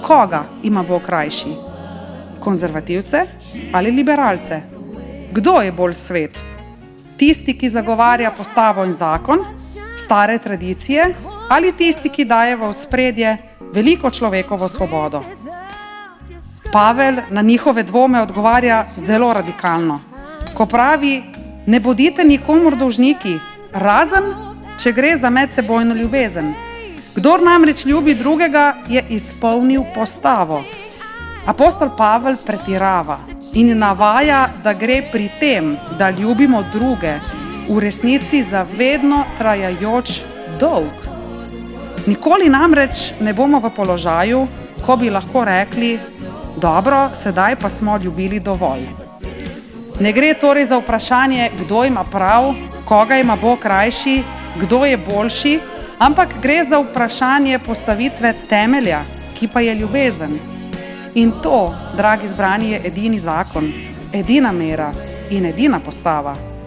Koga ima Bog rajši? Konzervativce ali liberalce? Kdo je bolj svet? Tisti, ki zagovarja postavo in zakon, stare tradicije, ali tisti, ki daje v ospredje veliko človekovo svobodo? Pavel na njihove dvome odgovarja zelo radikalno, ko pravi: ne bodite nikomur dolžniki, razen če gre za medsebojno ljubezen. Kdor namreč ljubi drugega, je izpolnil postavo. Apostol Pavel pretirava in navaja, da gre pri tem, da ljubimo druge, v resnici za vedno trajajoč dolg. Nikoli namreč ne bomo v položaju, ko bi lahko rekli: dobro, sedaj pa smo ljubili dovolj. Ne gre torej za vprašanje, kdo ima prav, koga ima Bog rajši, kdo je boljši, ampak gre za vprašanje postavitve temelja, ki pa je ljubezen. In to, dragi zbrani, je edini zakon, edina mera in edina postava.